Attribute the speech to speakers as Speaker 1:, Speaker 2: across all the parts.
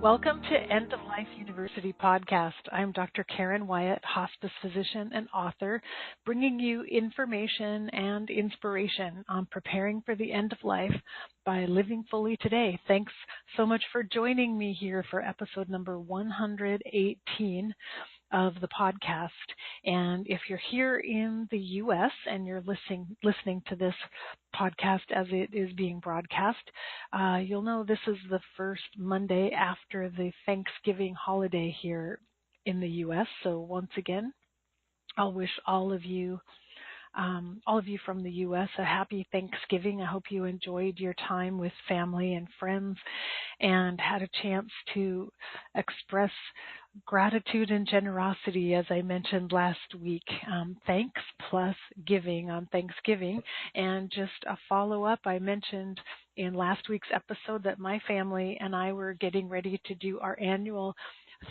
Speaker 1: Welcome to End of Life University podcast. I'm Dr. Karen Wyatt, hospice physician and author, bringing you information and inspiration on preparing for the end of life by living fully today. Thanks so much for joining me here for episode number 118 of the podcast. And if you're here in the U.S. and you're listening to this podcast as it is being broadcast, you'll know this is the first Monday after the Thanksgiving holiday here in the U.S. So once again, I'll wish all of you from the U.S. a happy Thanksgiving. I hope you enjoyed your time with family and friends and had a chance to express gratitude and generosity, as I mentioned last week. Thanks plus giving on Thanksgiving. And just a follow-up, I mentioned in last week's episode that my family and I were getting ready to do our annual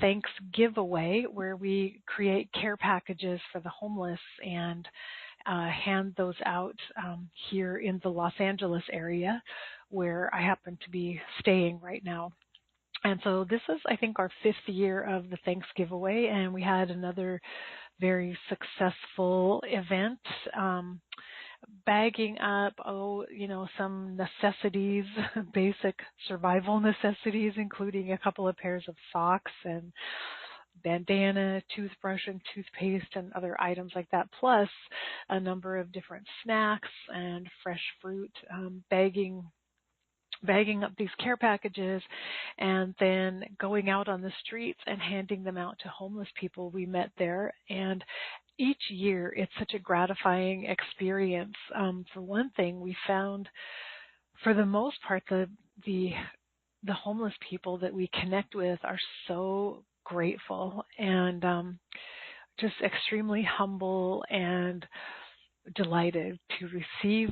Speaker 1: Thanks giveaway, where we create care packages for the homeless and hand those out here in the Los Angeles area where I happen to be staying right now. And so this is, I think, our 5th year of the Thanks giveaway, and we had another very successful event, bagging up, some necessities, basic survival necessities, including a couple of pairs of socks and bandana, toothbrush and toothpaste and other items like that, plus a number of different snacks and fresh fruit, bagging up these care packages and then going out on the streets and handing them out to homeless people we met there. And each year it's such a gratifying experience. For one thing, we found for the most part the homeless people that we connect with are so grateful and just extremely humble and delighted to receive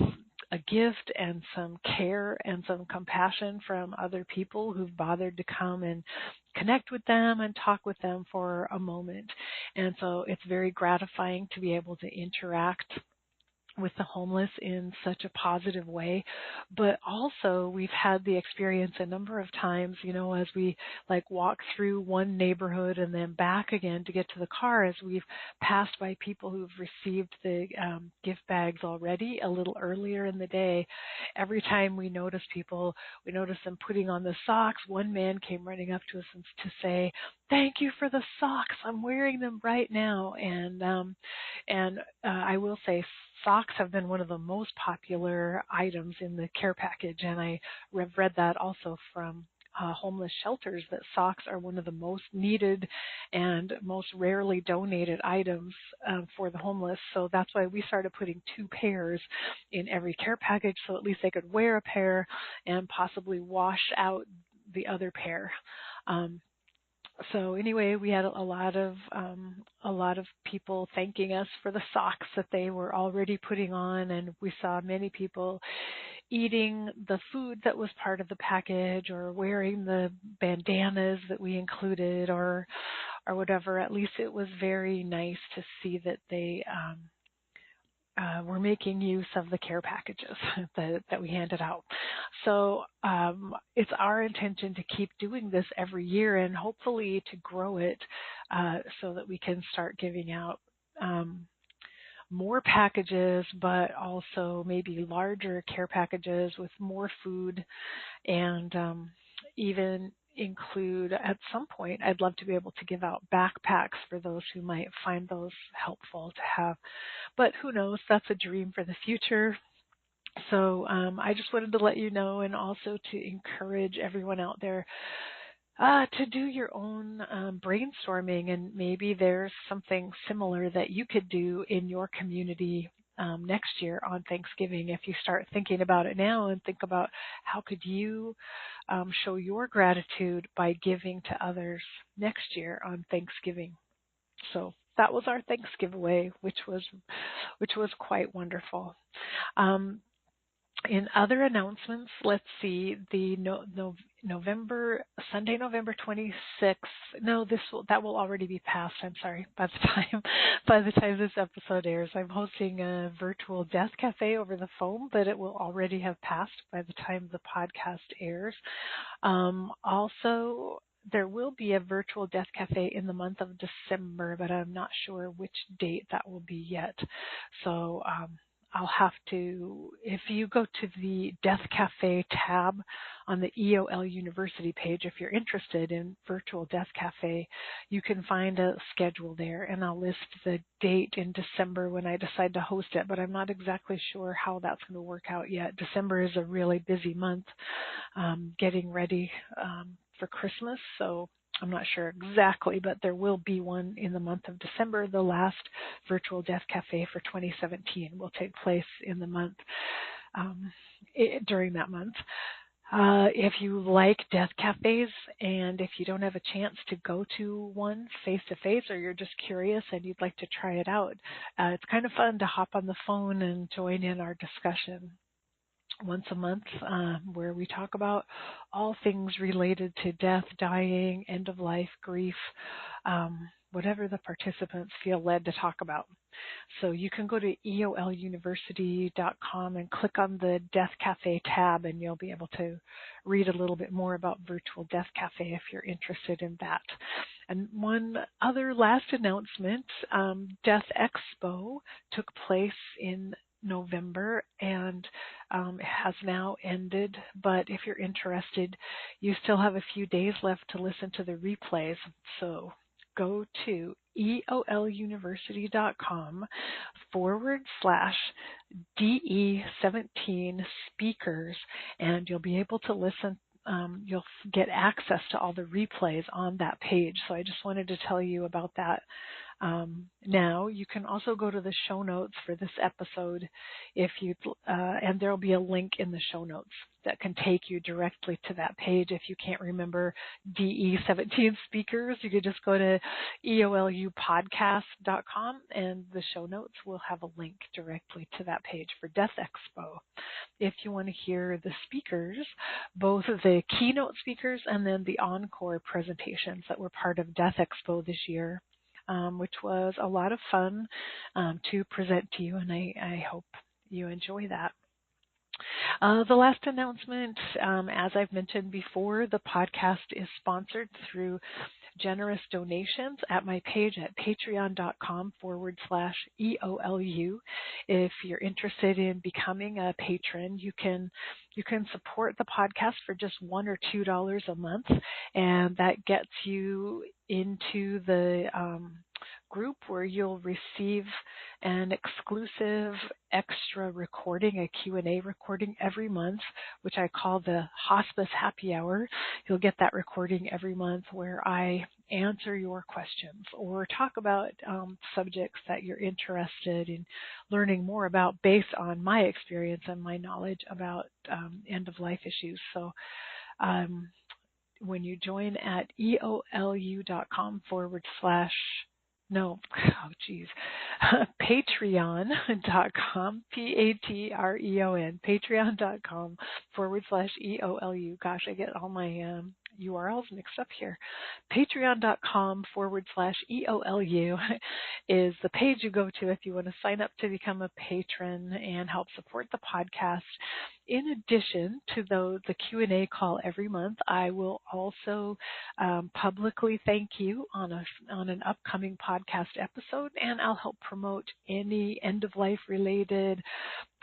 Speaker 1: a gift and some care and some compassion from other people who've bothered to come and connect with them and talk with them for a moment. And so it's very gratifying to be able to interact with the homeless in such a positive way. But also we've had the experience a number of times, as we walk through one neighborhood and then back again to get to the car, as we've passed by people who've received the gift bags already a little earlier in the day. Every time we notice them putting on the socks. One man came running up to us to say, "Thank you for the socks. I'm wearing them right now." And I will say socks have been one of the most popular items in the care package, and I read that also from homeless shelters, that socks are one of the most needed and most rarely donated items for the homeless. So that's why we started putting 2 pairs in every care package, so at least they could wear a pair and possibly wash out the other pair. So anyway, we had a lot of people thanking us for the socks that they were already putting on, and we saw many people eating the food that was part of the package or wearing the bandanas that we included or whatever. At least it was very nice to see that they were making use of the care packages that we handed out. So it's our intention to keep doing this every year and hopefully to grow it so that we can start giving out more packages, but also maybe larger care packages with more food, and even include at some point, I'd love to be able to give out backpacks for those who might find those helpful to have. But who knows, that's a dream for the future. So I just wanted to let you know, and also to encourage everyone out there to do your own brainstorming, and maybe there's something similar that you could do in your community next year on Thanksgiving. If you start thinking about it now and think about how could you show your gratitude by giving to others next year on Thanksgiving. So that was our Thanks giveaway, which was quite wonderful. In other announcements, let's see, the Sunday, November 26th. No, that will already be passed. I'm sorry. By the time this episode airs, I'm hosting a virtual death cafe over the phone, but it will already have passed by the time the podcast airs. Also, there will be a virtual death cafe in the month of December, but I'm not sure which date that will be yet. So I'll have to, if you go to the Death Cafe tab on the EOL University page, if you're interested in virtual Death Cafe, you can find a schedule there, and I'll list the date in December when I decide to host it, but I'm not exactly sure how that's going to work out yet. December is a really busy month, getting ready for Christmas, so I'm not sure exactly, but there will be one in the month of December. The last virtual Death Cafe for 2017 will take place in the month, during that month. If you like death cafes, and if you don't have a chance to go to one face-to-face, or you're just curious and you'd like to try it out, it's kind of fun to hop on the phone and join in our discussion once a month, where we talk about all things related to death, dying, end of life, grief, whatever the participants feel led to talk about. So you can go to eoluniversity.com and click on the Death Cafe tab, and you'll be able to read a little bit more about Virtual Death Cafe if you're interested in that. And one other last announcement, Death Expo took place in November, and it has now ended, but if you're interested, you still have a few days left to listen to the replays. So go to eoluniversity.com/DE17 speakers, and you'll be able to listen. You'll get access to all the replays on that page. So I just wanted to tell you about that. Now you can also go to the show notes for this episode and there'll be a link in the show notes that can take you directly to that page. If you can't remember DE17 speakers, you could just go to eolupodcast.com, and the show notes will have a link directly to that page for Death Expo. If you want to hear the speakers, both of the keynote speakers and then the encore presentations that were part of Death Expo this year, which was a lot of fun to present to you, and I hope you enjoy that. The last announcement, as I've mentioned before, the podcast is sponsored through generous donations at my page at patreon.com/EOLU. If you're interested in becoming a patron, you can support the podcast for just $1 or $2 a month, and that gets you into the group where you'll receive an exclusive extra recording, a Q&A recording every month, which I call the Hospice Happy Hour. You'll get that recording every month where I answer your questions or talk about subjects that you're interested in learning more about based on my experience and my knowledge about end-of-life issues. So when you join at eolu.com/ patreon.com, Patreon, patreon.com/EOLU. Gosh, I get all my URLs mixed up here. Patreon.com/EOLU is the page you go to if you want to sign up to become a patron and help support the podcast. In addition to the Q&A call every month, I will also publicly thank you on an upcoming podcast episode, and I'll help promote any end-of-life related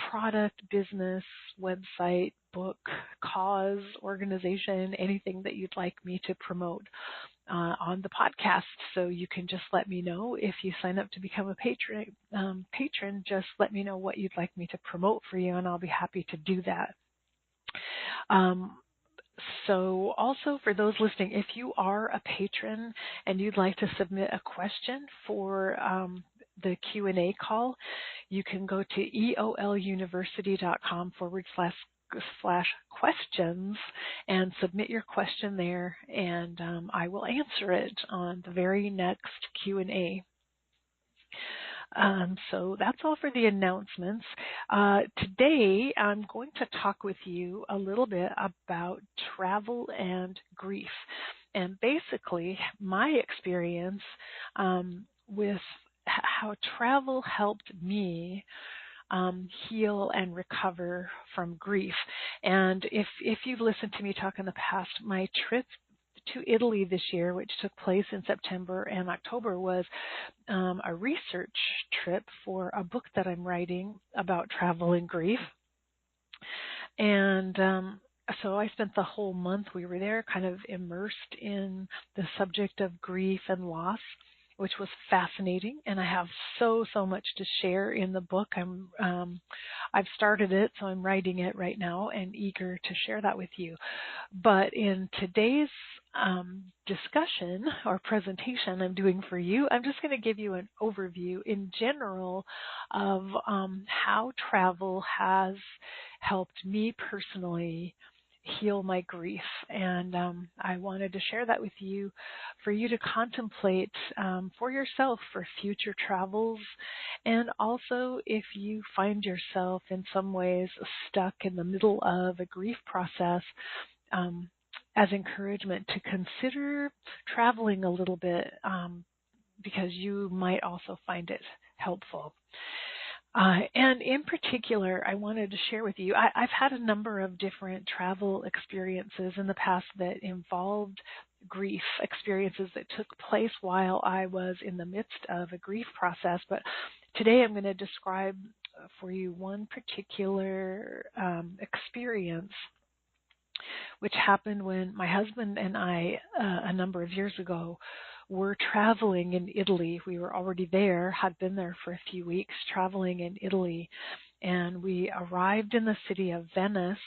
Speaker 1: product, business, website, book, cause, organization, anything that you'd like me to promote on the podcast. So you can just let me know if you sign up to become a patron. Just let me know what you'd like me to promote for you, and I'll be happy to do that. So also for those listening, if you are a patron and you'd like to submit a question for the Q&A call, you can go to eoluniversity.com/questions and submit your question there, and I will answer it on the very next Q&A. So that's all for the announcements. Today, I'm going to talk with you a little bit about travel and grief, and basically my experience with how travel helped me heal and recover from grief. And if you've listened to me talk in the past, my trip to Italy this year, which took place in September and October, was a research trip for a book that I'm writing about travel and grief. And so I spent the whole month we were there kind of immersed in the subject of grief and loss, which was fascinating. And I have so much to share in the book. I've started it, so I'm writing it right now and eager to share that with you. But in today's discussion or presentation I'm doing for you, I'm just going to give you an overview in general of how travel has helped me personally heal my grief. And I wanted to share that with you for you to contemplate for yourself for future travels. And also if you find yourself in some ways stuck in the middle of a grief process, as encouragement to consider traveling a little bit because you might also find it helpful. And in particular, I wanted to share with you, I've had a number of different travel experiences in the past that involved grief, experiences that took place while I was in the midst of a grief process. But today I'm going to describe for you one particular experience which happened when my husband and I, a number of years ago, were traveling in Italy. We were already there, had been there for a few weeks, traveling in Italy, and we arrived in the city of Venice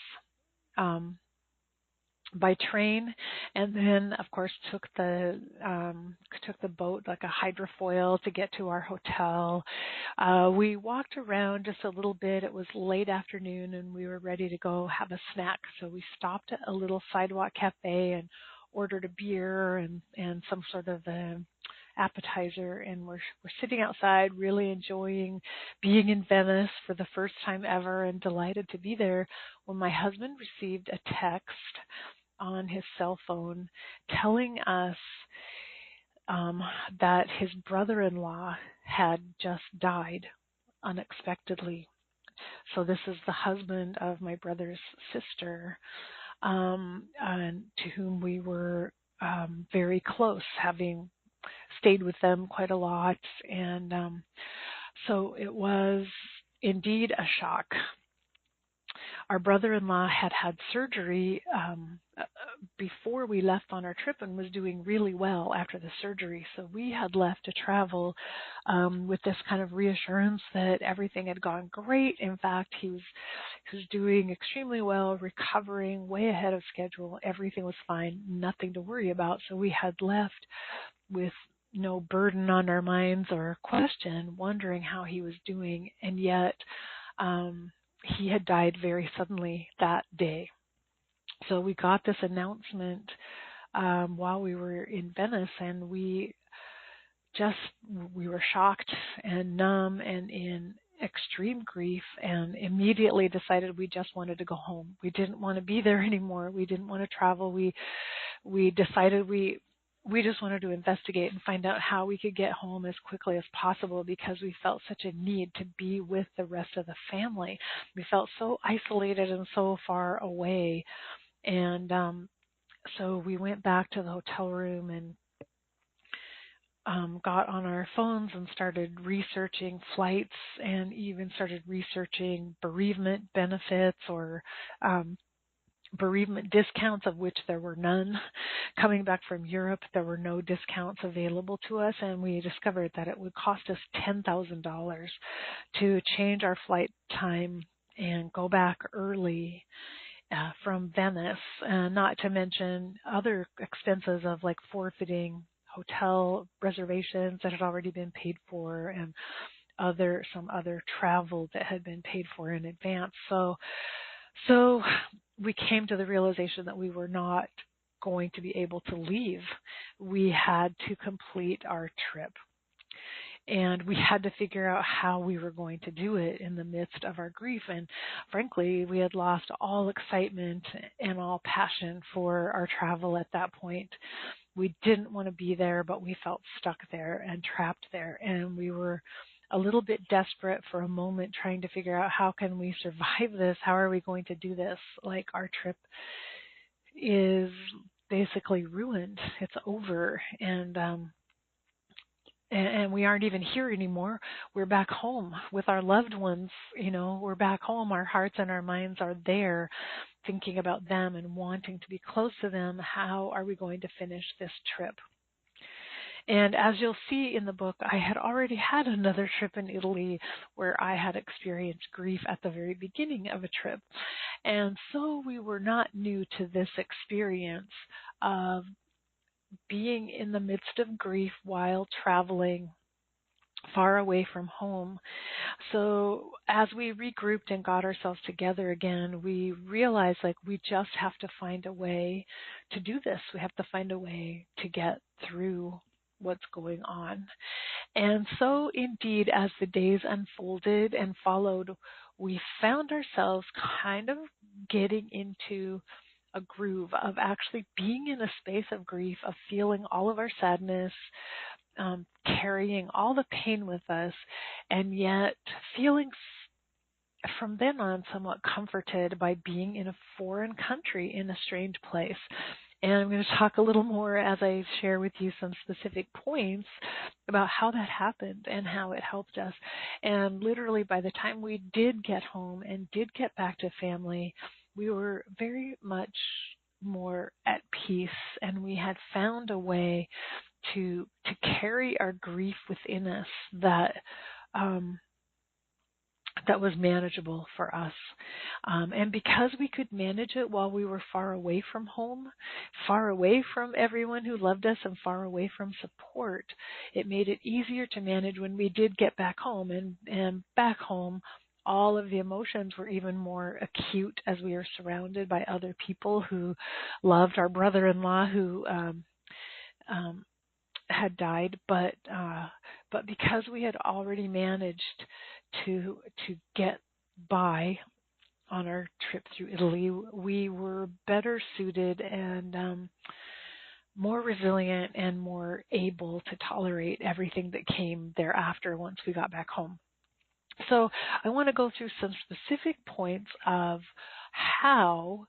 Speaker 1: by train, and then of course took the boat, like a hydrofoil, to get to our hotel. We walked around just a little bit. It was late afternoon and we were ready to go have a snack, so we stopped at a little sidewalk cafe and ordered a beer and some sort of appetizer, and we're sitting outside really enjoying being in Venice for the first time ever and delighted to be there when my husband received a text on his cell phone telling us that his brother-in-law had just died unexpectedly. So this is the husband of my brother's sister, and to whom we were very close, having stayed with them quite a lot. And so it was indeed a shock. Our brother-in-law had had surgery before we left on our trip and was doing really well after the surgery. So we had left to travel with this kind of reassurance that everything had gone great. In fact, he was doing extremely well, recovering way ahead of schedule. Everything was fine, nothing to worry about. So we had left with no burden on our minds or question, wondering how he was doing. And yet he had died very suddenly that day. So we got this announcement while we were in Venice, and we were shocked and numb and in extreme grief, and immediately decided we just wanted to go home. We didn't want to be there anymore. We didn't want to travel. We decided we just wanted to investigate and find out how we could get home as quickly as possible, because we felt such a need to be with the rest of the family. We felt so isolated and so far away. And so we went back to the hotel room and got on our phones and started researching flights, and even started researching bereavement benefits or bereavement discounts, of which there were none. Coming back from Europe, there were no discounts available to us, and we discovered that it would cost us $10,000 to change our flight time and go back early from Venice, not to mention other expenses of like forfeiting hotel reservations that had already been paid for, and some other travel that had been paid for in advance. So we came to the realization that we were not going to be able to leave. We had to complete our trip. And we had to figure out how we were going to do it in the midst of our grief. And frankly, we had lost all excitement and all passion for our travel at that point. We didn't want to be there, but we felt stuck there and trapped there. And we were a little bit desperate for a moment, trying to figure out, how can we survive this? How are we going to do this? Like, our trip is basically ruined. It's over, and we aren't even here anymore. We're back home with our loved ones. We're back home. Our hearts and our minds are there, thinking about them and wanting to be close to them. How are we going to finish this trip? And as you'll see in the book, I had already had another trip in Italy where I had experienced grief at the very beginning of a trip. And so we were not new to this experience of being in the midst of grief while traveling far away from home. So as we regrouped and got ourselves together again, we realized we just have to find a way to do this. We have to find a way to get through what's going on. And so indeed, as the days unfolded and followed, we found ourselves kind of getting into a groove of actually being in a space of grief, of feeling all of our sadness, carrying all the pain with us, and yet feeling from then on somewhat comforted by being in a foreign country, in a strange place. And I'm going to talk a little more as I share with you some specific points about how that happened and how it helped us. And literally by the time we did get home and did get back to family, we were very much more at peace, and we had found a way to carry our grief within us that was manageable for us. And because we could manage it while we were far away from home, far away from everyone who loved us, and far away from support, it made it easier to manage when we did get back home. And back home, all of the emotions were even more acute as we were surrounded by other people who loved our brother-in-law who had died, but because we had already managed to get by on our trip through Italy, we were better suited and more resilient and more able to tolerate everything that came thereafter once we got back home. So I want to go through some specific points of how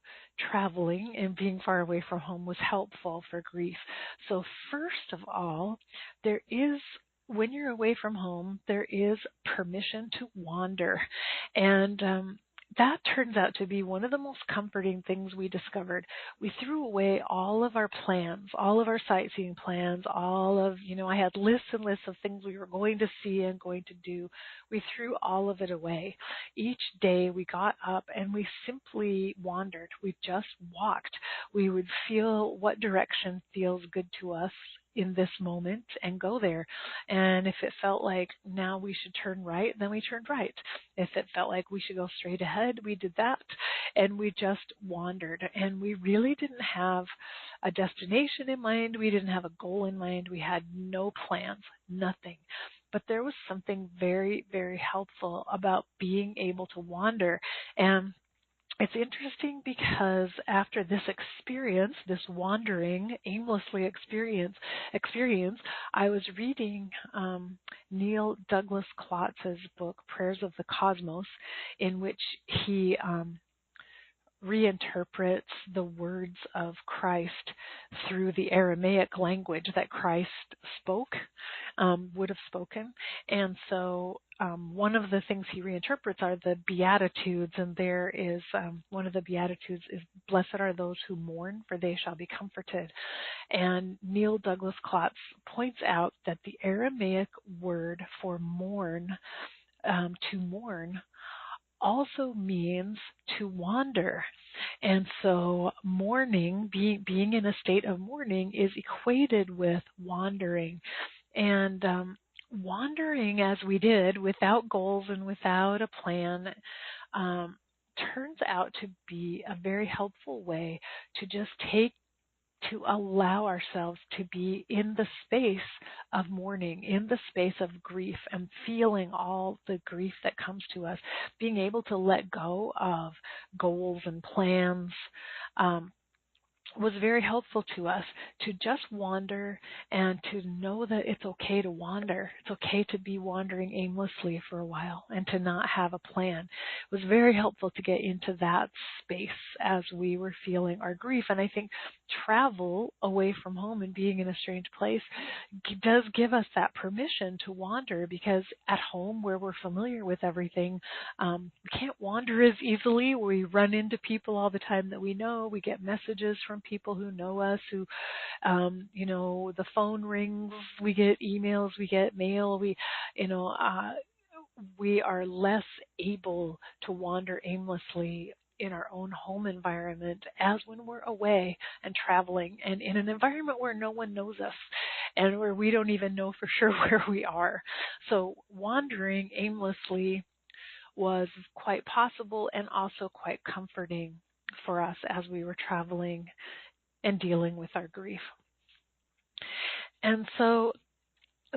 Speaker 1: traveling and being far away from home was helpful for grief. So first of all, when you're away from home, there is permission to wander. And that turns out to be one of the most comforting things we discovered. We threw away all of our plans, all of our sightseeing plans, I had lists and lists of things we were going to see and going to do. We threw all of it away. Each day we got up and we simply wandered. We just walked. We would feel what direction feels good to us in this moment and go there. And if it felt like now we should turn right, then we turned right. If it felt like we should go straight ahead, we did that. And we just wandered. And we really didn't have a destination in mind. We didn't have a goal in mind. We had no plans, nothing. But there was something very, very helpful about being able to wander. And it's interesting because after this experience, this wandering, aimlessly experience, I was reading Neil Douglas Klotz's book, Prayers of the Cosmos, in which he reinterprets the words of Christ through the Aramaic language that Christ would have spoken. And so one of the things he reinterprets are the Beatitudes, and there is one of the Beatitudes is, "Blessed are those who mourn, for they shall be comforted." And Neil Douglas Klotz points out that the Aramaic word for mourn, to mourn, also means to wander. And so mourning, being in a state of mourning, is equated with wandering. And wandering as we did, without goals and without a plan, turns out to be a very helpful way to allow ourselves to be in the space of mourning, in the space of grief, and feeling all the grief that comes to us, being able to let go of goals and plans, was very helpful to us to just wander and to know that it's okay to wander. It's okay to be wandering aimlessly for a while and to not have a plan. It was very helpful to get into that space as we were feeling our grief. And I think travel away from home and being in a strange place does give us that permission to wander, because at home, where we're familiar with everything, we can't wander as easily. We run into people all the time that we know. We get messages from people who know us, who, the phone rings, we get emails, we get mail, we are less able to wander aimlessly in our own home environment as when we're away and traveling and in an environment where no one knows us and where we don't even know for sure where we are. So wandering aimlessly was quite possible and also quite comforting for us as we were traveling and dealing with our grief. And so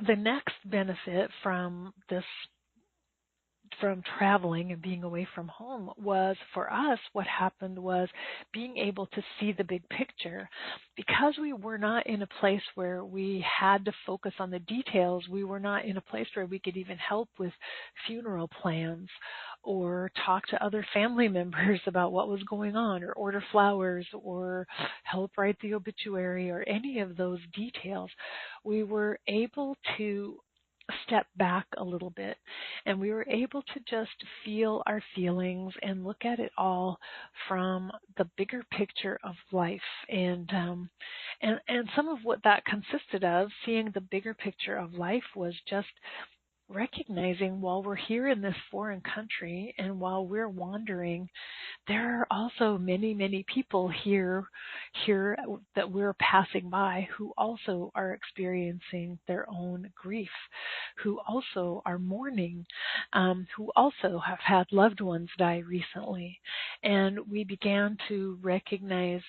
Speaker 1: the next benefit from traveling and being away from home was, for us, what happened was being able to see the big picture. Because we were not in a place where we had to focus on the details, we were not in a place where we could even help with funeral plans or talk to other family members about what was going on, or order flowers, or help write the obituary, or any of those details. We were able to step back a little bit, and we were able to just feel our feelings and look at it all from the bigger picture of life. And some of what that consisted of, seeing the bigger picture of life, was just recognizing, while we're here in this foreign country and while we're wandering, there are also many, many people here that we're passing by who also are experiencing their own grief, who also are mourning, who also have had loved ones die recently. And we began to recognize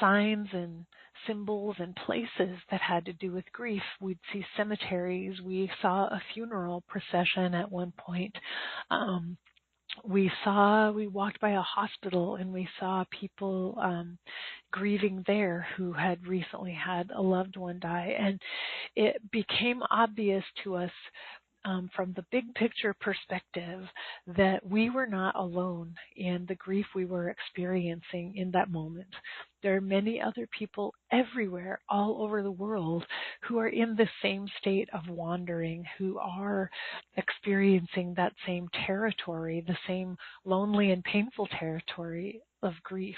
Speaker 1: signs and symbols and places that had to do with grief. We'd see cemeteries. We saw a funeral procession at one point. We walked by a hospital and we saw people grieving there who had recently had a loved one die. And it became obvious to us from the big picture perspective that we were not alone in the grief we were experiencing in that moment. There are many other people everywhere, all over the world, who are in the same state of wandering, who are experiencing that same territory, the same lonely and painful territory of grief.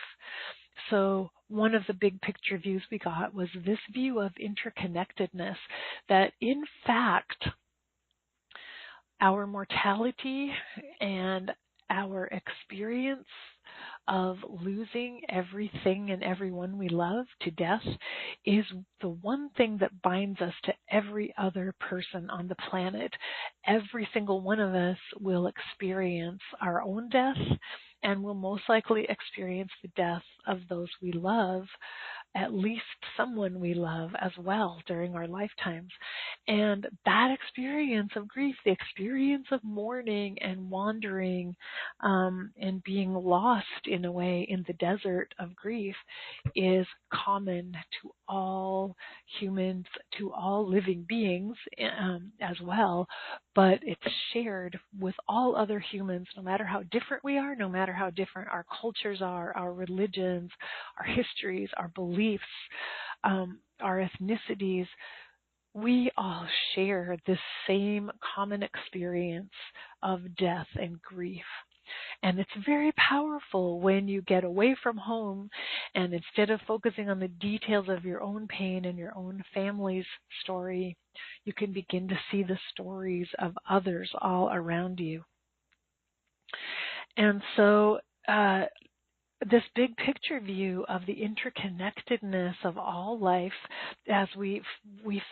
Speaker 1: So one of the big picture views we got was this view of interconnectedness, that in fact, our mortality and our experience of losing everything and everyone we love to death is the one thing that binds us to every other person on the planet. Every single one of us will experience our own death and will most likely experience the death of those we love, at least someone we love as well during our lifetimes. And that experience of grief, the experience of mourning and wandering and being lost in a way in the desert of grief, is common to all humans, to all living beings as well, but it's shared with all other humans, no matter how different we are, no matter how different our cultures are, our religions, our histories, our beliefs, our ethnicities. We all share this same common experience of death and grief. And it's very powerful when you get away from home and instead of focusing on the details of your own pain and your own family's story, you can begin to see the stories of others all around you. And so this big picture view of the interconnectedness of all life as we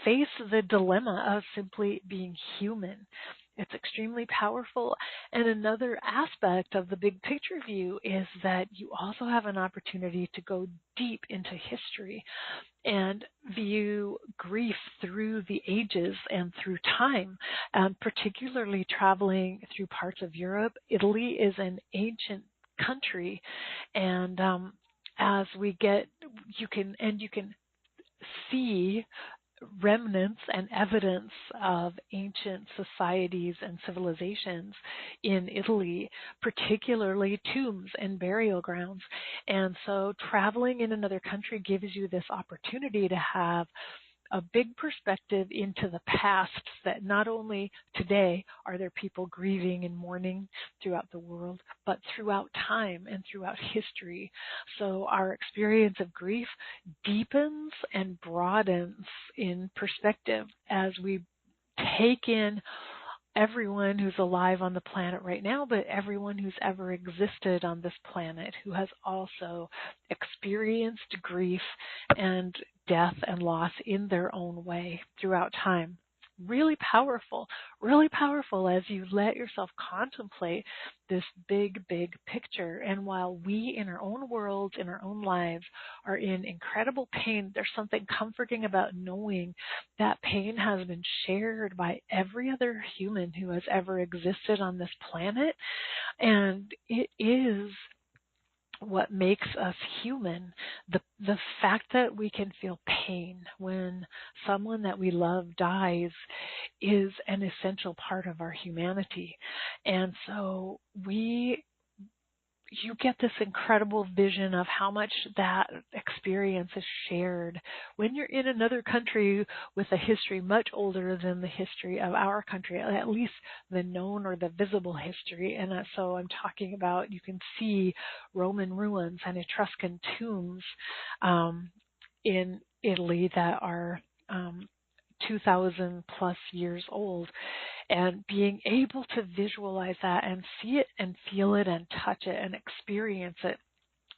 Speaker 1: face the dilemma of simply being human. It's extremely powerful. And another aspect of the big picture view is that you also have an opportunity to go deep into history and view grief through the ages and through time, particularly traveling through parts of Europe. Italy is an ancient country, and as you can see remnants and evidence of ancient societies and civilizations in Italy, particularly tombs and burial grounds. And so traveling in another country gives you this opportunity to have a big perspective into the past, that not only today are there people grieving and mourning throughout the world, but throughout time and throughout history. So our experience of grief deepens and broadens in perspective as we take in everyone who's alive on the planet right now, but everyone who's ever existed on this planet who has also experienced grief and death and loss in their own way throughout time. Really powerful as you let yourself contemplate this big, big picture. And while we in our own worlds, in our own lives, are in incredible pain, there's something comforting about knowing that pain has been shared by every other human who has ever existed on this planet. And it is what makes us human. The fact that we can feel pain when someone that we love dies is an essential part of our humanity. And so you get this incredible vision of how much that experience is shared when you're in another country with a history much older than the history of our country, at least the known or the visible history. And so I'm talking about, you can see Roman ruins and Etruscan tombs in Italy that are 2,000 plus years old, and being able to visualize that and see it and feel it and touch it and experience it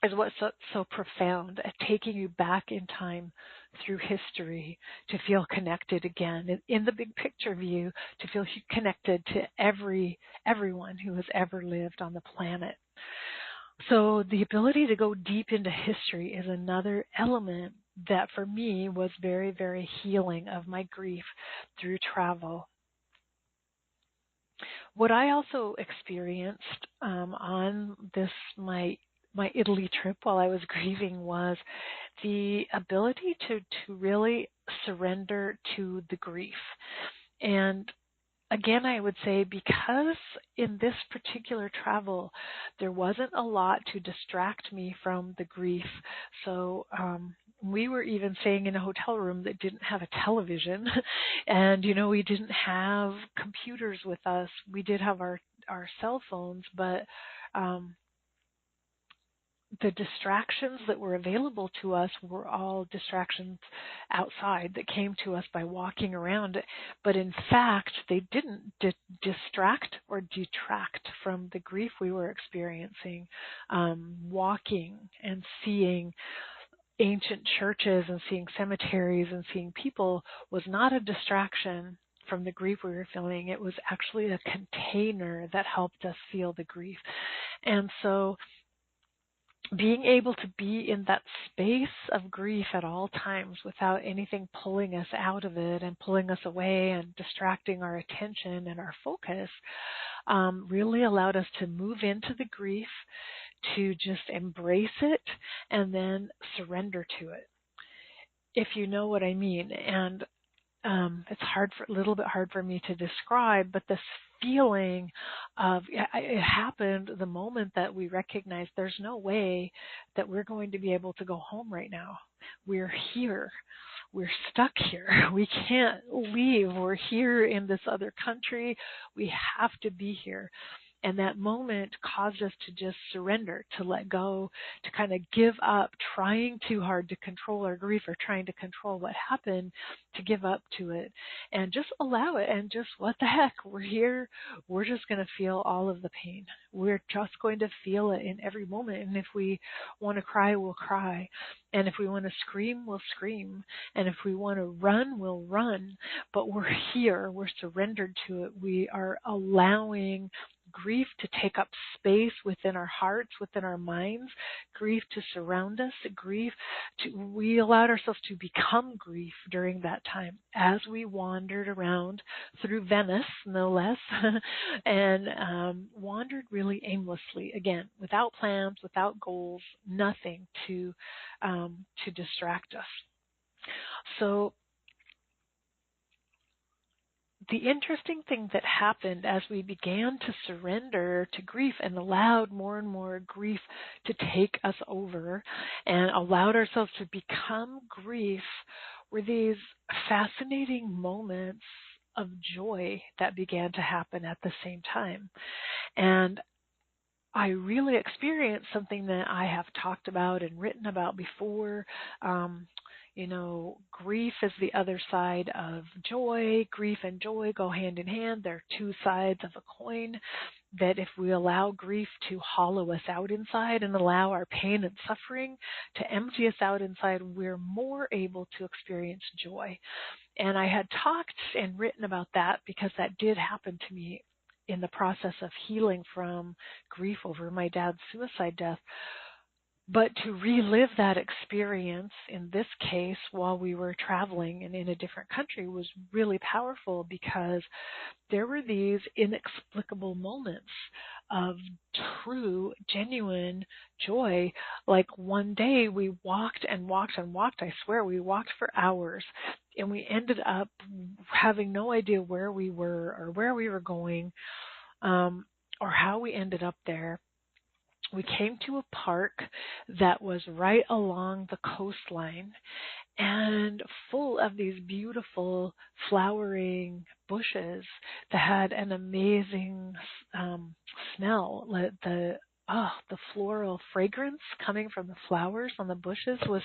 Speaker 1: is what's so profound at taking you back in time through history to feel connected again in the big picture view, to feel connected to everyone who has ever lived on the planet. So the ability to go deep into history is another element that for me was very, very healing of my grief through travel. What I also experienced on this my Italy trip while I was grieving was the ability to really surrender to the grief. And again, I would say, because in this particular travel, there wasn't a lot to distract me from the grief. So we were even staying in a hotel room that didn't have a television. And, we didn't have computers with us. We did have our cell phones, but the distractions that were available to us were all distractions outside that came to us by walking around. But in fact, they didn't distract or detract from the grief we were experiencing. Walking and seeing ancient churches and seeing cemeteries and seeing people was not a distraction from the grief we were feeling. It was actually a container that helped us feel the grief. And so being able to be in that space of grief at all times without anything pulling us out of it and pulling us away and distracting our attention and our focus really allowed us to move into the grief, to just embrace it and then surrender to it, if you know what I mean. And it's a little bit hard for me to describe, but this feeling of, it happened the moment that we recognized there's no way that we're going to be able to go home right now. We're here. We're stuck here. We can't leave. We're here in this other country. We have to be here. And that moment caused us to just surrender, to let go, to kind of give up trying too hard to control our grief or trying to control what happened, to give up to it and just allow it. And just, what the heck, we're here. We're just going to feel all of the pain. We're just going to feel it in every moment. And if we want to cry, we'll cry. And if we want to scream, we'll scream. And if we want to run, we'll run. But we're here. We're surrendered to it. We are allowing grief to take up space within our hearts, within our minds, grief to surround us, we allowed ourselves to become grief during that time as we wandered around through Venice, no less, and wandered really aimlessly, again, without plans, without goals, nothing to distract us. So the interesting thing that happened as we began to surrender to grief and allowed more and more grief to take us over and allowed ourselves to become grief were these fascinating moments of joy that began to happen at the same time. And I really experienced something that I have talked about and written about before. Grief is the other side of joy. Grief and joy go hand in hand. They're two sides of a coin, that if we allow grief to hollow us out inside and allow our pain and suffering to empty us out inside, we're more able to experience joy. And I had talked and written about that because that did happen to me in the process of healing from grief over my dad's suicide death. But to relive that experience, in this case, while we were traveling and in a different country, was really powerful because there were these inexplicable moments of true, genuine joy. Like one day we walked and walked and walked. I swear we walked for hours, and we ended up having no idea where we were or where we were going, or how we ended up there. We came to a park that was right along the coastline and full of these beautiful flowering bushes that had an amazing smell. The floral fragrance coming from the flowers on the bushes was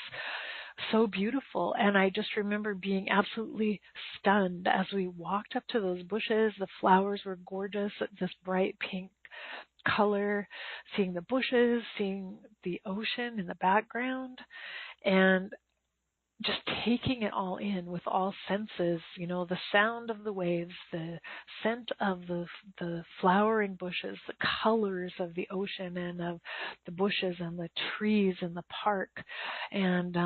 Speaker 1: so beautiful. And I just remember being absolutely stunned as we walked up to those bushes. The flowers were gorgeous, this bright pink color, seeing the bushes, seeing the ocean in the background, and just taking it all in with all senses, the sound of the waves, the scent of the flowering bushes, the colors of the ocean and of the bushes and the trees in the park, and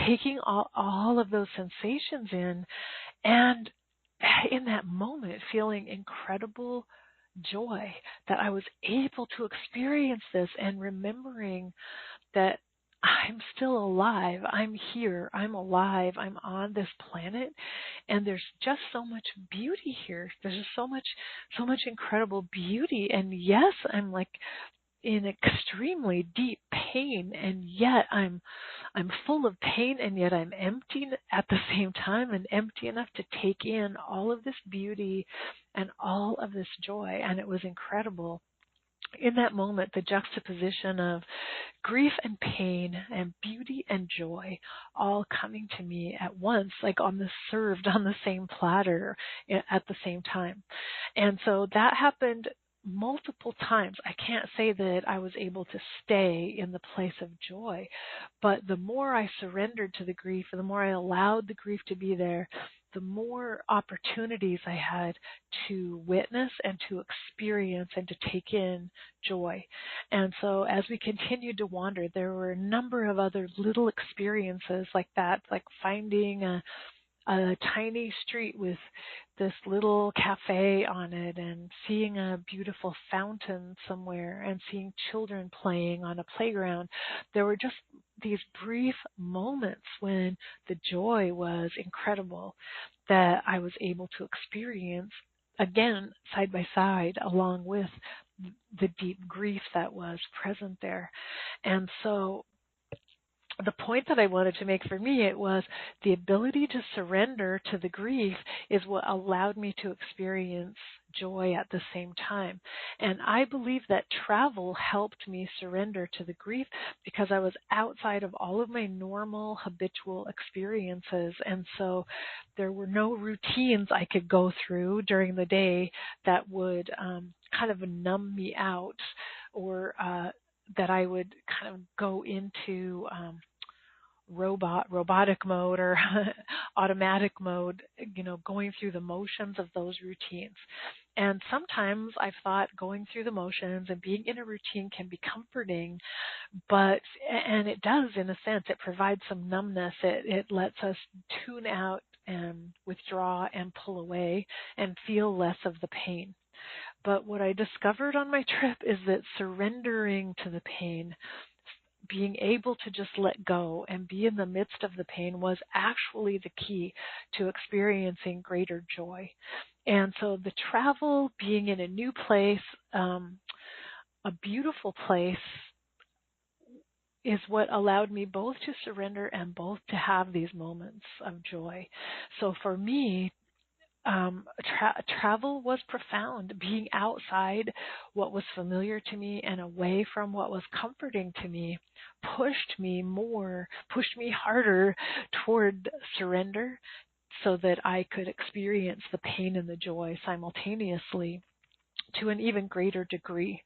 Speaker 1: taking all of those sensations in, and in that moment feeling incredible joy that I was able to experience this, and remembering that I'm still alive, I'm here, I'm alive, I'm on this planet, and there's just so much beauty here. There's just so much incredible beauty, and yes, I'm like in extremely deep pain, and yet I'm full of pain, and yet I'm empty at the same time, and empty enough to take in all of this beauty and all of this joy. And it was incredible. In that moment, the juxtaposition of grief and pain and beauty and joy all coming to me at once, like served on the same platter at the same time. And so that happened multiple times. I can't say that I was able to stay in the place of joy, but the more I surrendered to the grief, and the more I allowed the grief to be there, the more opportunities I had to witness and to experience and to take in joy. And so as we continued to wander, there were a number of other little experiences like that, like finding a tiny street with this little cafe on it, and seeing a beautiful fountain somewhere, and seeing children playing on a playground. There were just these brief moments when the joy was incredible that I was able to experience, again, side by side, along with the deep grief that was present there. And so the point that I wanted to make for me, it was the ability to surrender to the grief is what allowed me to experience joy at the same time. And I believe that travel helped me surrender to the grief because I was outside of all of my normal habitual experiences. And so there were no routines I could go through during the day that would kind of numb me out, or that I would kind of go into robotic mode or automatic mode, going through the motions of those routines. And sometimes I've thought going through the motions and being in a routine can be comforting, and it does in a sense. It provides some numbness. It lets us tune out and withdraw and pull away and feel less of the pain. But what I discovered on my trip is that surrendering to the pain, being able to just let go and be in the midst of the pain, was actually the key to experiencing greater joy. And so the travel, being in a new place, a beautiful place, is what allowed me both to surrender and both to have these moments of joy. So for me, travel was profound. Being outside what was familiar to me and away from what was comforting to me pushed me harder toward surrender so that I could experience the pain and the joy simultaneously to an even greater degree.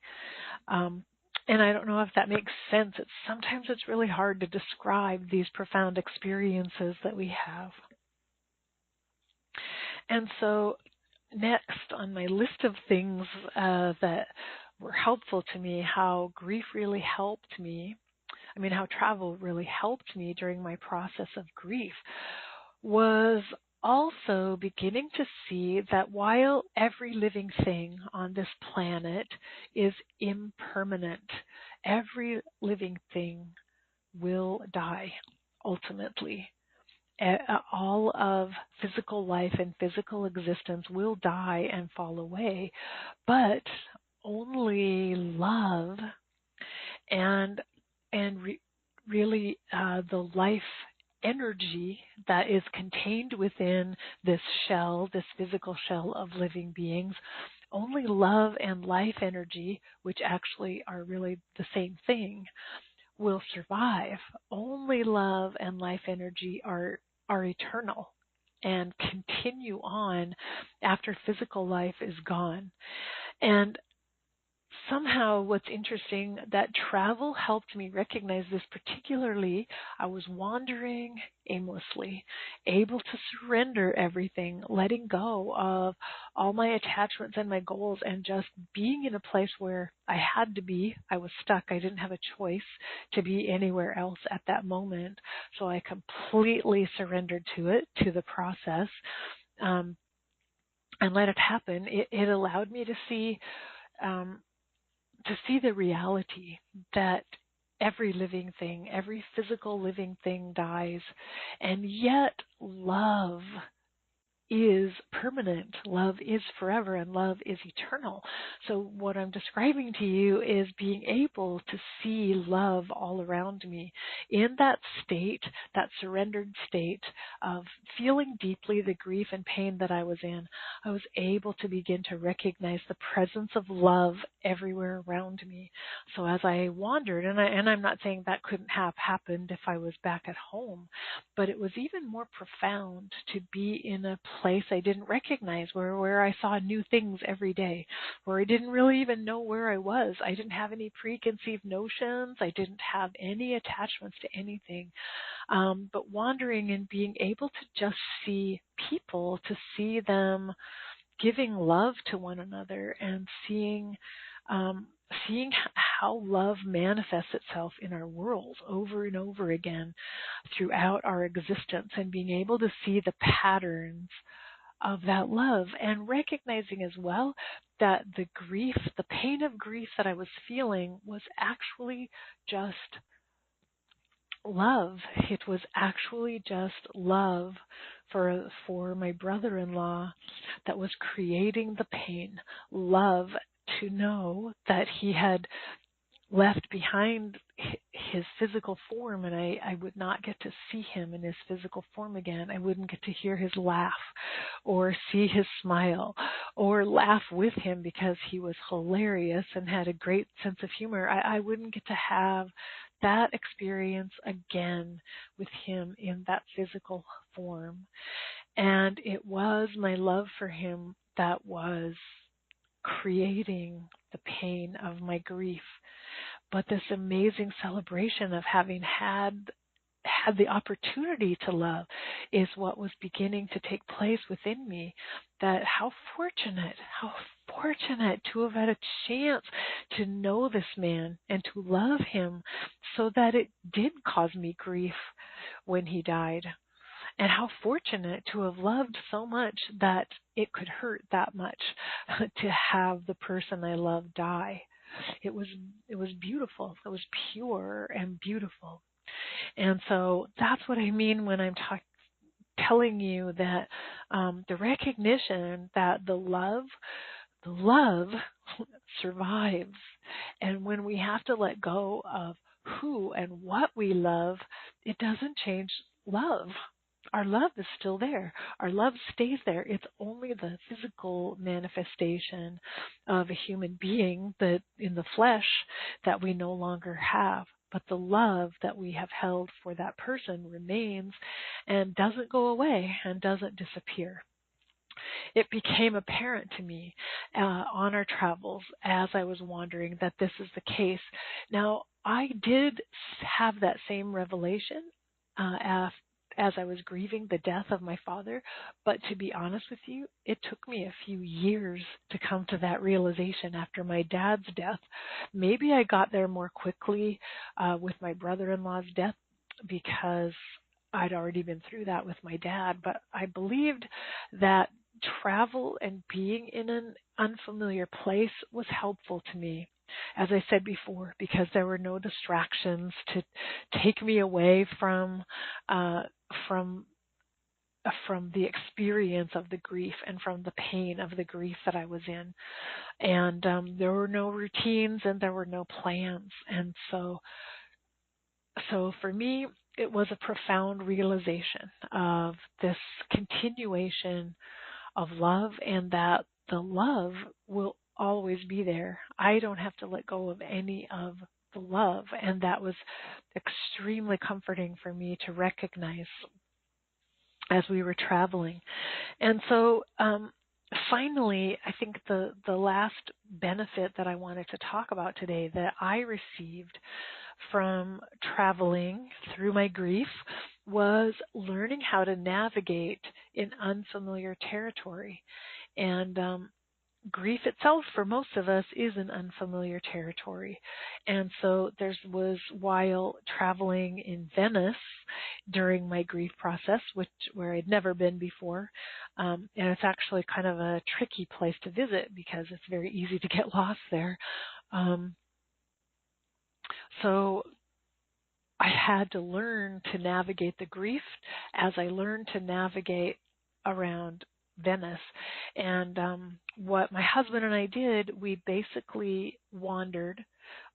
Speaker 1: And I don't know if that makes sense. Sometimes it's really hard to describe these profound experiences that we have. And so next on my list of things that were helpful to me, how grief really helped me, how travel really helped me during my process of grief, was also beginning to see that while every living thing on this planet is impermanent, every living thing will die ultimately. All of physical life and physical existence will die and fall away, but only love and really the life energy that is contained within this physical shell of living beings, only love and life energy, which actually are really the same thing, will survive. Only love and life energy are eternal and continue on after physical life is gone. And somehow what's interesting, that travel helped me recognize this particularly. I was wandering aimlessly, able to surrender everything, letting go of all my attachments and my goals, and just being in a place where I had to be. I was stuck. I didn't have a choice to be anywhere else at that moment. So I completely surrendered to it, to the process, and let it happen. It allowed me to see the reality that every living thing, every physical living thing dies, and yet love is permanent, love is forever, and love is eternal. So what I'm describing to you is being able to see love all around me in that state, that surrendered state of feeling deeply the grief and pain that I was in. I was able to begin to recognize the presence of love everywhere around me. So as I wandered, and I'm not saying that couldn't have happened if I was back at home, but it was even more profound to be in a place I didn't recognize, where I saw new things every day, where I didn't really even know where I was. I didn't have any preconceived notions. I didn't have any attachments to anything. But wandering and being able to just see people, to see them giving love to one another, and seeing how love manifests itself in our world over and over again throughout our existence, and being able to see the patterns of that love, and recognizing as well that the pain of grief that I was feeling was actually just love. It was actually just love for my brother-in-law that was creating the pain. Love to know that he had left behind his physical form, and I would not get to see him in his physical form again. I wouldn't get to hear his laugh or see his smile or laugh with him because he was hilarious and had a great sense of humor. I wouldn't get to have that experience again with him in that physical form. And it was my love for him that was creating the pain of my grief. But this amazing celebration of having had the opportunity to love is what was beginning to take place within me. That how fortunate to have had a chance to know this man and to love him, so that it did cause me grief when he died. And how fortunate to have loved so much that it could hurt that much to have the person I love die. It was beautiful. It was pure and beautiful. And so that's what I mean when I'm telling you that the recognition that the love survives. And when we have to let go of who and what we love, it doesn't change love. Our love is still there. Our love stays there. It's only the physical manifestation of a human being that in the flesh that we no longer have. But the love that we have held for that person remains and doesn't go away and doesn't disappear. It became apparent to me on our travels as I was wandering that this is the case. Now, I did have that same revelation as I was grieving the death of my father, but to be honest with you, it took me a few years to come to that realization after my dad's death. Maybe I got there more quickly with my brother-in-law's death because I'd already been through that with my dad, but I believed that travel and being in an unfamiliar place was helpful to me, as I said before, because there were no distractions to take me away from the experience of the grief and from the pain of the grief that I was in. And there were no routines and there were no plans. And so for me, it was a profound realization of this continuation of love, and that the love will always be there. I don't have to let go of any of the love, and that was extremely comforting for me to recognize as we were traveling. And so finally, I think the last benefit that I wanted to talk about today that I received from traveling through my grief was learning how to navigate in unfamiliar territory. And grief itself for most of us is an unfamiliar territory. And so while traveling in Venice during my grief process, where I'd never been before, and it's actually kind of a tricky place to visit because it's very easy to get lost there. So I had to learn to navigate the grief as I learned to navigate around Venice. And what my husband and I did, we basically wandered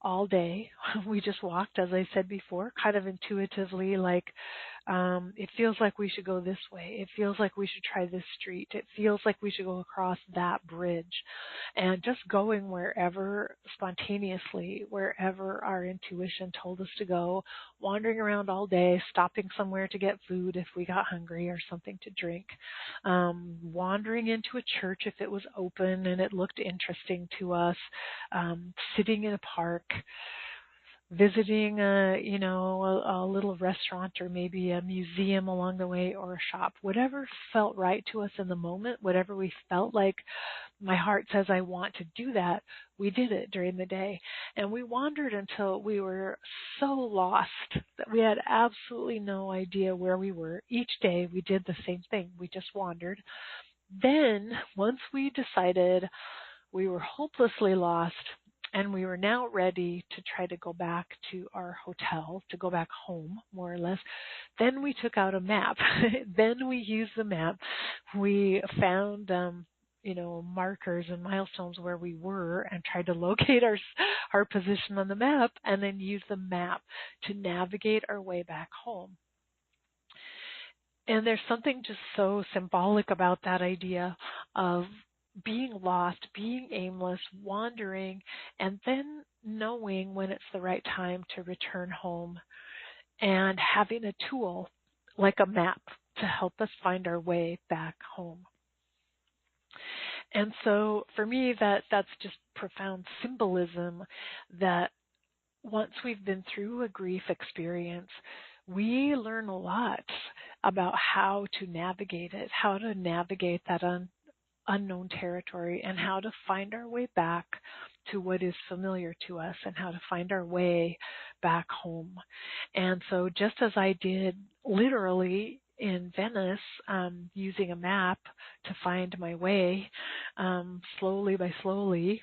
Speaker 1: all day. We just walked, as I said before, kind of intuitively, like it feels like we should go this way. It feels like we should try this street. It feels like we should go across that bridge. And just going wherever, spontaneously, wherever our intuition told us to go, wandering around all day, stopping somewhere to get food if we got hungry or something to drink, wandering into a church if it was open and it looked interesting to us, sitting in a park, visiting a little restaurant or maybe a museum along the way or a shop, whatever felt right to us in the moment, whatever we felt like my heart says I want to do that, we did it during the day. And we wandered until we were so lost that we had absolutely no idea where we were. Each day we did the same thing. We just wandered. Then once we decided we were hopelessly lost, and we were now ready to try to go back to our hotel, to go back home, more or less. Then we took out a map. Then we used the map. We found, markers and milestones where we were and tried to locate our position on the map, and then use the map to navigate our way back home. And there's something just so symbolic about that idea of being lost, being aimless, wandering, and then knowing when it's the right time to return home, and having a tool like a map to help us find our way back home. And so for me, that's just profound symbolism that once we've been through a grief experience, we learn a lot about how to navigate it, how to navigate that unknown territory, and how to find our way back to what is familiar to us, and how to find our way back home. And so just as I did literally in Venice, using a map to find my way, slowly by slowly,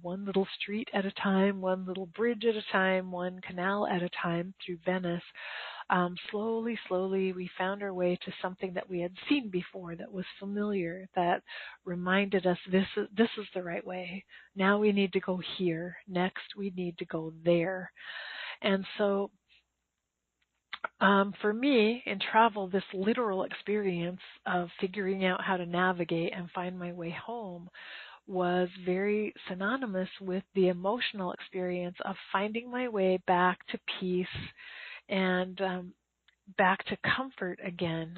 Speaker 1: one little street at a time, one little bridge at a time, one canal at a time through Venice, slowly, slowly, we found our way to something that we had seen before, that was familiar, that reminded us this is the right way. Now we need to go here. Next, we need to go there. And so, for me, in travel, this literal experience of figuring out how to navigate and find my way home was very synonymous with the emotional experience of finding my way back to peace and back to comfort again,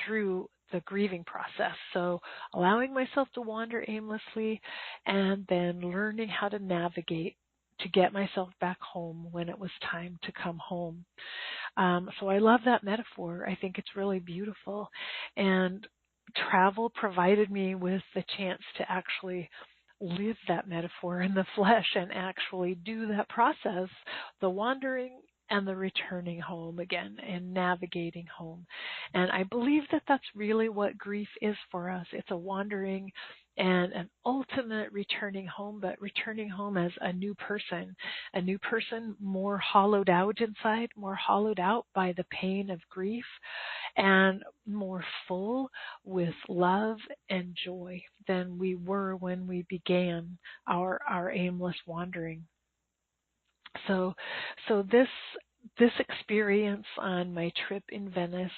Speaker 1: through the grieving process. So allowing myself to wander aimlessly, and then learning how to navigate to get myself back home when it was time to come home. So I love that metaphor. I think it's really beautiful. And travel provided me with the chance to actually live that metaphor in the flesh and actually do that process, the wandering and the returning home again and navigating home. And I believe that that's really what grief is for us. It's a wandering and an ultimate returning home, but returning home as a new person more hollowed out inside, more hollowed out by the pain of grief, and more full with love and joy than we were when we began our aimless wandering. So this experience on my trip in Venice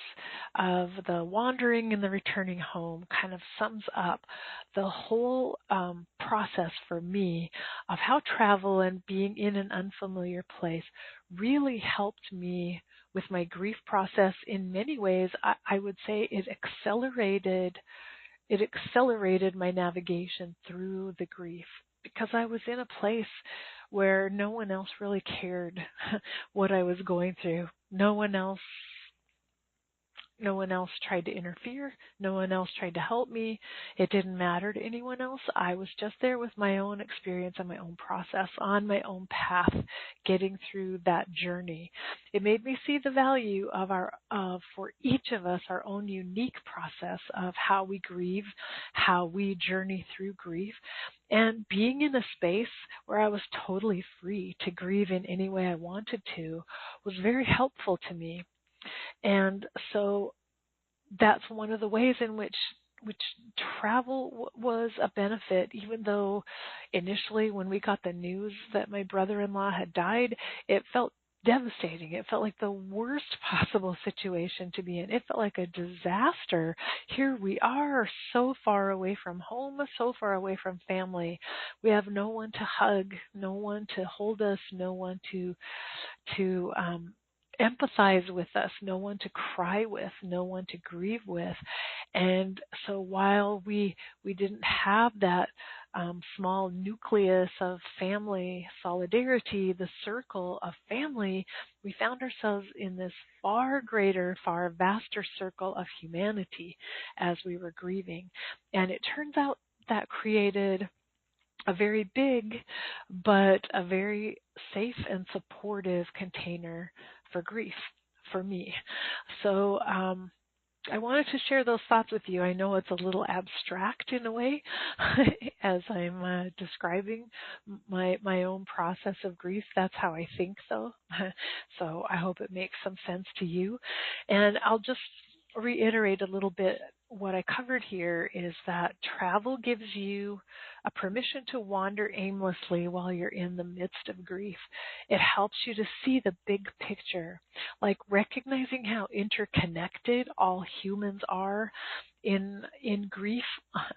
Speaker 1: of the wandering and the returning home kind of sums up the whole process for me of how travel and being in an unfamiliar place really helped me with my grief process. In many ways, I would say it accelerated my navigation through the grief, because I was in a place where no one else really cared what I was going through. No one else tried to interfere. No one else tried to help me. It didn't matter to anyone else. I was just there with my own experience and my own process on my own path, getting through that journey. It made me see the value of for each of us, our own unique process of how we grieve, how we journey through grief. And being in a space where I was totally free to grieve in any way I wanted to was very helpful to me. And so that's one of the ways in which travel was a benefit, even though initially when we got the news that my brother-in-law had died, it felt devastating. It felt like the worst possible situation to be in. It felt like a disaster. Here we are, so far away from home, so far away from family. We have no one to hug, no one to hold us, no one to empathize with us, no one to cry with, no one to grieve with. And so while we didn't have that small nucleus of family solidarity, the circle of family, we found ourselves in this far greater, far vaster circle of humanity as we were grieving. And it turns out that created a very big but a very safe and supportive container for grief for me. So I wanted to share those thoughts with you. I know it's a little abstract in a way as I'm describing my own process of grief. That's how I think, though. So I hope it makes some sense to you. And I'll just reiterate a little bit. What I covered here is that travel gives you a permission to wander aimlessly while you're in the midst of grief. It helps you to see the big picture, like recognizing how interconnected all humans are in grief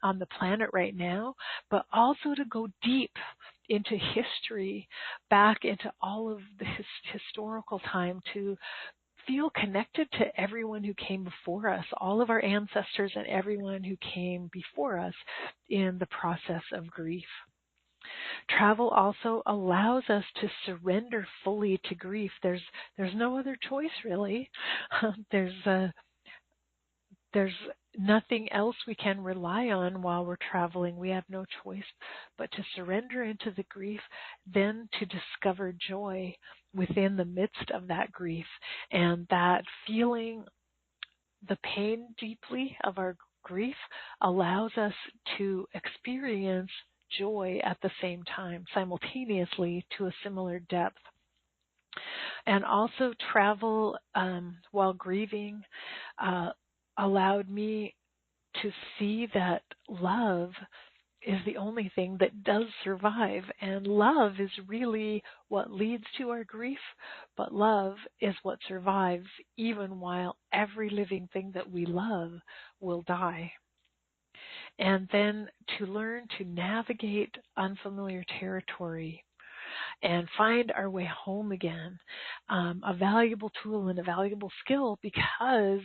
Speaker 1: on the planet right now, but also to go deep into history, back into all of the historical time, to feel connected to everyone who came before us, all of our ancestors and everyone who came before us in the process of grief. Travel also allows us to surrender fully to grief. There's no other choice really. there's there's nothing else we can rely on while we're traveling. We have no choice but to surrender into the grief, then to discover joy within the midst of that grief. And that feeling the pain deeply of our grief allows us to experience joy at the same time, simultaneously to a similar depth. And also travel while grieving allowed me to see that love is the only thing that does survive. And love is really what leads to our grief, but love is what survives even while every living thing that we love will die. And then to learn to navigate unfamiliar territory and find our way home again, a valuable tool and a valuable skill, because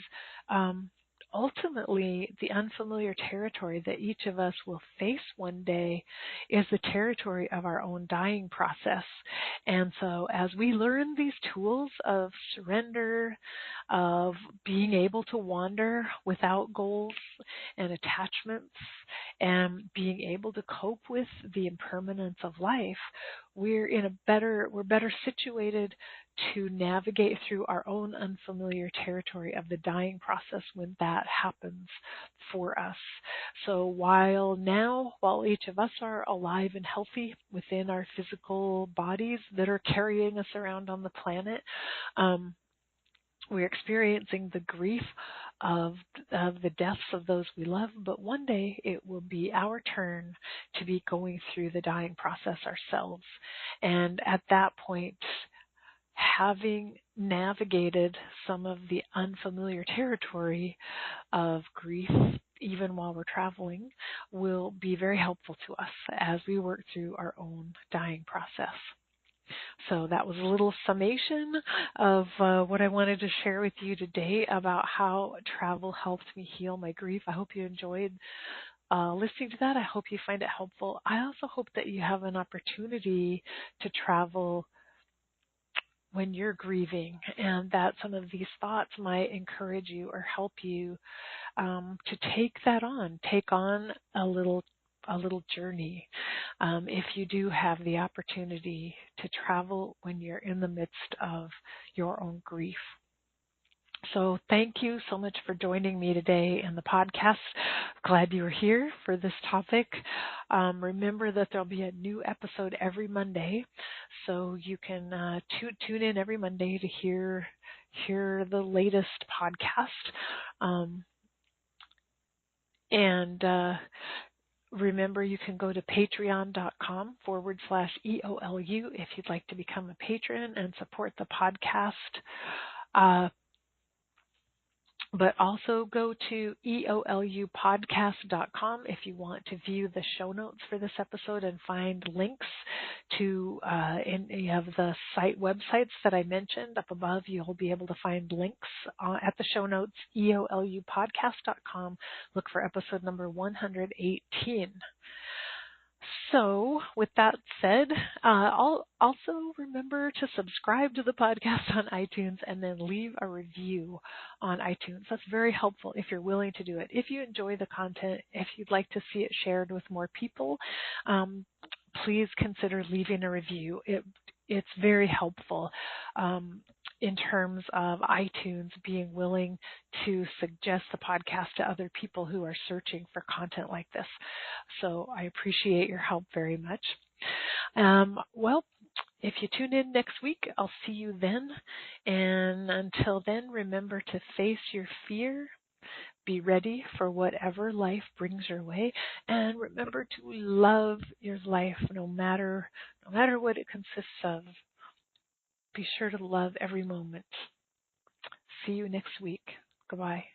Speaker 1: ultimately the unfamiliar territory that each of us will face one day is the territory of our own dying process. And so as we learn these tools of surrender, of being able to wander without goals and attachments, and being able to cope with the impermanence of life, we're better situated to navigate through our own unfamiliar territory of the dying process when that happens for us. So while each of us are alive and healthy within our physical bodies that are carrying us around on the planet, we're experiencing the grief of the deaths of those we love, but one day it will be our turn to be going through the dying process ourselves. And at that point, having navigated some of the unfamiliar territory of grief, even while we're traveling, will be very helpful to us as we work through our own dying process. So that was a little summation of what I wanted to share with you today about how travel helped me heal my grief. I hope you enjoyed listening to that. I hope you find it helpful. I also hope that you have an opportunity to travel when you're grieving, and that some of these thoughts might encourage you or help you to take on a little journey. If you do have the opportunity to travel when you're in the midst of your own grief. So thank you so much for joining me today in the podcast. Glad you were here for this topic. Remember that there'll be a new episode every Monday, so you can tune in every Monday to hear the latest podcast. Remember, you can go to patreon.com/EOLU if you'd like to become a patron and support the podcast. But also go to eolupodcast.com if you want to view the show notes for this episode and find links to any of the site websites that I mentioned up above. You'll be able to find links at the show notes, eolupodcast.com. Look for episode number 118. So with that said, also remember to subscribe to the podcast on iTunes and then leave a review on iTunes. That's very helpful if you're willing to do it. If you enjoy the content, if you'd like to see it shared with more people, please consider leaving a review. It's very helpful in terms of iTunes being willing to suggest the podcast to other people who are searching for content like this. So I appreciate your help very much. Well, if you tune in next week, I'll see you then. And until then, remember to face your fear. Be ready for whatever life brings your way, and remember to love your life no matter what it consists of. Be sure to love every moment. See you next week. Goodbye.